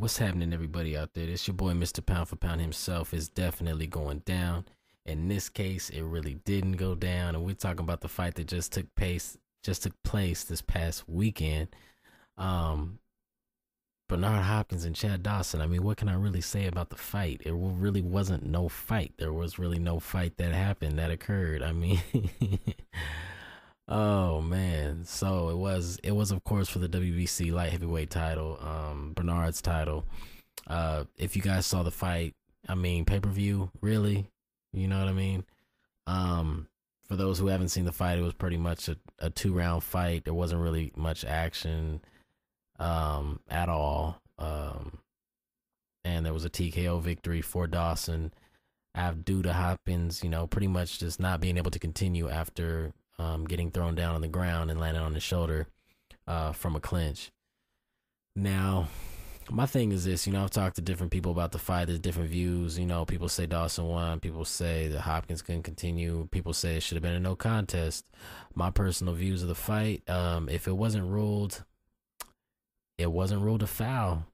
what's happening, everybody out there? It's your boy, Mr. Pound for Pound himself. Is definitely going down. In this case, it really didn't go down, and we're talking about the fight that just took place this past weekend. Um, Bernard Hopkins and Chad Dawson. I mean, what can I really say about the fight? It really wasn't no fight. There was really no fight that happened that occurred. I mean, oh man. So it was of course for the WBC light heavyweight title, Bernard's title. If you guys saw the fight, I mean, pay-per-view, really? You know what I mean? For those who haven't seen the fight, it was pretty much a 2-round fight. There wasn't really much action at all. And there was a TKO victory for Dawson due to Hopkins, pretty much just not being able to continue after getting thrown down on the ground and landing on his shoulder from a clinch. Now, my thing is this, I've talked to different people about the fight. There's different views. People say Dawson won. People say that Hopkins couldn't continue. People say it should have been a no contest. My personal views of the fight, if it wasn't ruled a foul.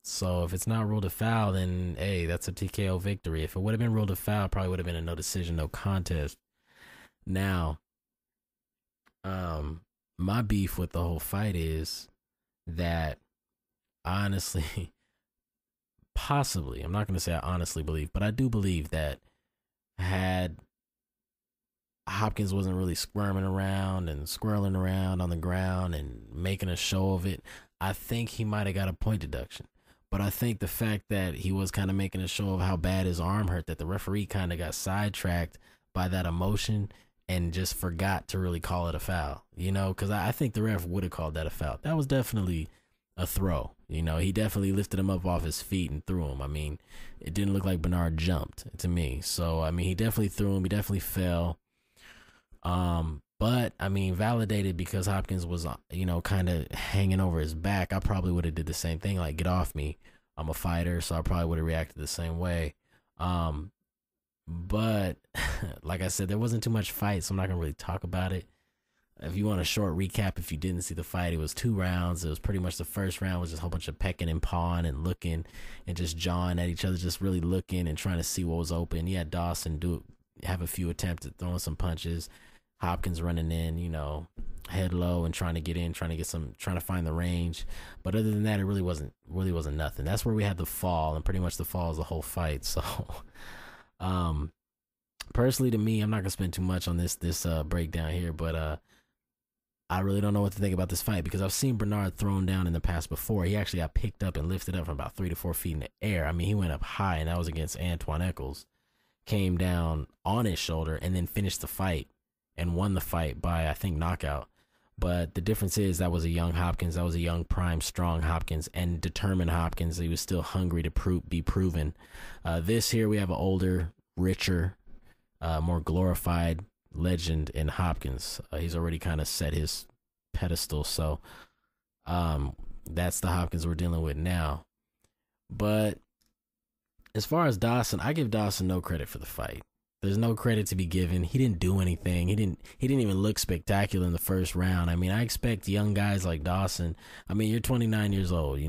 So if it's not ruled a foul, then hey, that's a TKO victory. If it would have been ruled a foul, probably would have been a no decision, no contest. Now, my beef with the whole fight is that honestly, possibly, I'm not going to say I honestly believe, but I do believe that had Hopkins wasn't really squirming around and squirreling around on the ground and making a show of it, I think he might have got a point deduction. But I think the fact that he was kind of making a show of how bad his arm hurt, that the referee kind of got sidetracked by that emotion and just forgot to really call it a foul, because I think the ref would have called that a foul. That was definitely a throw. He definitely lifted him up off his feet and threw him. I mean, it didn't look like Bernard jumped to me. So, I mean, he definitely threw him. He definitely fell. But I mean, validated because Hopkins was, kind of hanging over his back. I probably would have did the same thing. Like, get off me. I'm a fighter. So I probably would have reacted the same way. But like I said, there wasn't too much fight, so I'm not going to really talk about it. If you want a short recap, if you didn't see the fight, it was 2 rounds. It was pretty much the first round was just a whole bunch of pecking and pawing and looking and just jawing at each other, just really looking and trying to see what was open. You had Dawson have a few attempts at throwing some punches. Hopkins running in, head low and trying to get in, trying to find the range. But other than that, it really wasn't nothing. That's where we had the fall, and pretty much the fall is the whole fight. So, personally, to me, I'm not gonna spend too much on this breakdown here, but I really don't know what to think about this fight because I've seen Bernard thrown down in the past before. He actually got picked up and lifted up from about 3 to 4 feet in the air. I mean, he went up high, and that was against Antoine Eccles. Came down on his shoulder and then finished the fight and won the fight by, I think, knockout. But the difference is that was a young Hopkins. That was a young, prime, strong Hopkins and determined Hopkins. He was still hungry to be proven. This here, we have an older, richer, more glorified legend in Hopkins. He's already kind of set his pedestal. So that's the Hopkins we're dealing with now. But as far as Dawson, I give Dawson no credit for the fight. There's no credit to be given. He didn't do anything. He didn't even look spectacular in the first round. I mean, I expect young guys like Dawson. I mean, you're 29 years old,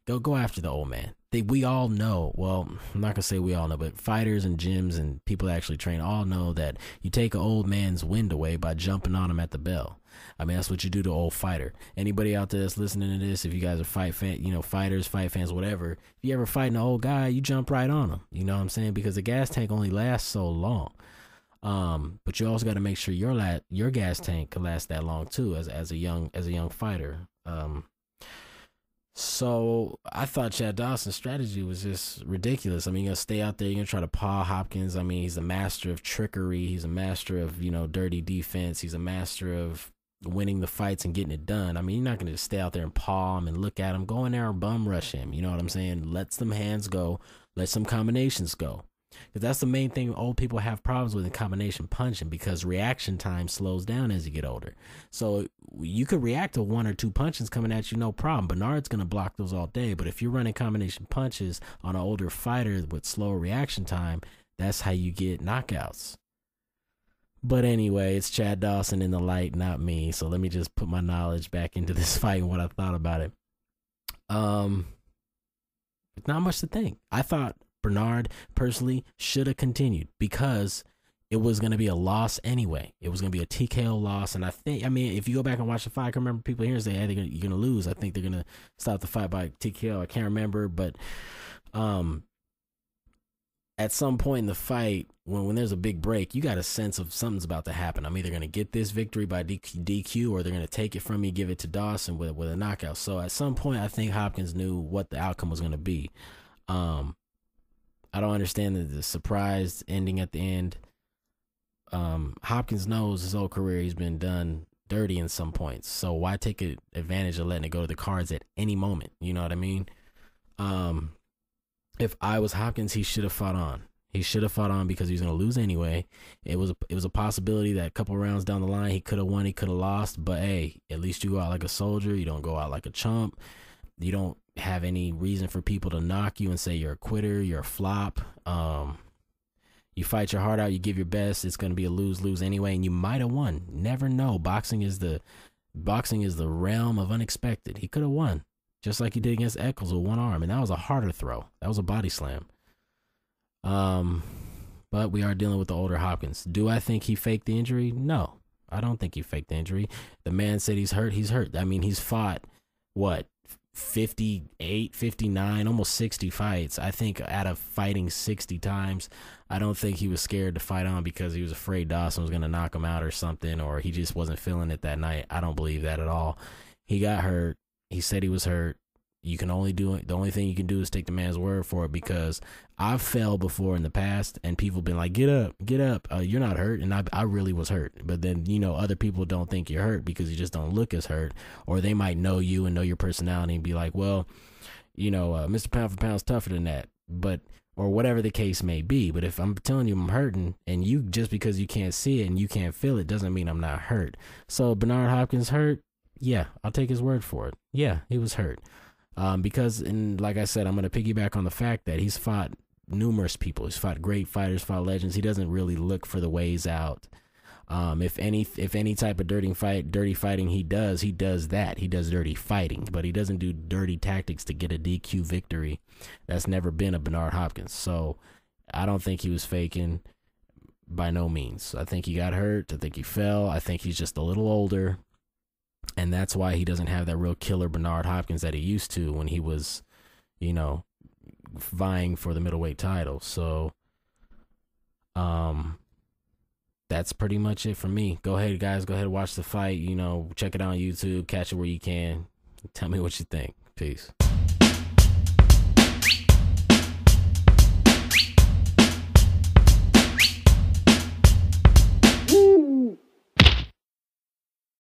Go after the old man. We all know, well, I'm not going to say we all know, but fighters and gyms and people that actually train all know that you take an old man's wind away by jumping on him at the bell. I mean, that's what you do to an old fighter. Anybody out there that's listening to this, if you guys are fighters, fight fans, whatever, if you ever fight an old guy, you jump right on him. You know what I'm saying? Because the gas tank only lasts so long. But you also got to make sure your gas tank can last that long too, as a young fighter. So I thought Chad Dawson's strategy was just ridiculous. I mean, you're going to stay out there, you're going to try to paw Hopkins. I mean, he's a master of trickery. He's a master of, dirty defense. He's a master of winning the fights and getting it done. I mean, you're not going to just stay out there and paw him and look at him. Go in there and bum rush him. You know what I'm saying? Let some hands go. Let some combinations go. Because that's the main thing old people have problems with in combination punching, because reaction time slows down as you get older. So you could react to 1 or 2 punches coming at you, no problem. Bernard's going to block those all day. But if you're running combination punches on an older fighter with slower reaction time, that's how you get knockouts. But anyway, it's Chad Dawson in the light, not me. So let me just put my knowledge back into this fight and what I thought about it. Not much to think. I thought Bernard personally should have continued because it was going to be a loss anyway. It was going to be a TKO loss. And I mean, if you go back and watch the fight, I can remember people here say, hey, you're going to lose. I think they're going to stop the fight by TKO. I can't remember. But at some point in the fight, when there's a big break, you got a sense of something's about to happen. I'm either going to get this victory by DQ or they're going to take it from me, give it to Dawson with a knockout. So at some point, I think Hopkins knew what the outcome was going to be. I don't understand the surprise ending at the end. Hopkins knows his whole career he's been done dirty in some points. So why take advantage of letting it go to the cards at any moment? You know what I mean? If I was Hopkins, he should have fought on. He should have fought on because he was going to lose anyway. It was a possibility that a couple rounds down the line, he could have won, he could have lost. But hey, at least you go out like a soldier. You don't go out like a chump. You don't have any reason for people to knock you and say you're a quitter, you're a flop. You fight your heart out, you give your best. It's going to be a lose-lose anyway, and you might have won. Never know. Boxing is the realm of unexpected. He could have won, just like he did against Eccles with one arm, and that was a harder throw. That was a body slam. But we are dealing with the older Hopkins. Do I think he faked the injury? No, I don't think he faked the injury. The man said he's hurt. He's hurt. I mean, he's fought, what, 58, 59, almost 60 fights. I think out of fighting 60 times, I don't think he was scared to fight on because he was afraid Dawson was going to knock him out or something, or he just wasn't feeling it that night. I don't believe that at all. He got hurt. He said he was hurt. You can only do it. The only thing you can do is take the man's word for it, because I've fell before in the past and people been like, get up, you're not hurt. And I really was hurt. But then, other people don't think you're hurt because you just don't look as hurt, or they might know you and know your personality and be like, well, Mr. Pound for Pound's tougher than that, or whatever the case may be. But if I'm telling you I'm hurting, and you, just because you can't see it and you can't feel it, doesn't mean I'm not hurt. So Bernard Hopkins hurt? Yeah, I'll take his word for it. Yeah, he was hurt. Because, and like I said, I'm going to piggyback on the fact that he's fought numerous people. He's fought great fighters, fought legends. He doesn't really look for the ways out. If any type of dirty fighting he does that. He does dirty fighting, but he doesn't do dirty tactics to get a DQ victory. That's never been a Bernard Hopkins. So I don't think he was faking, by no means. I think he got hurt. I think he fell. I think he's just a little older. And that's why he doesn't have that real killer Bernard Hopkins that he used to when he was, vying for the middleweight title. So, that's pretty much it for me. Go ahead, guys. Go ahead and watch the fight. Check it out on YouTube. Catch it where you can. Tell me what you think. Peace.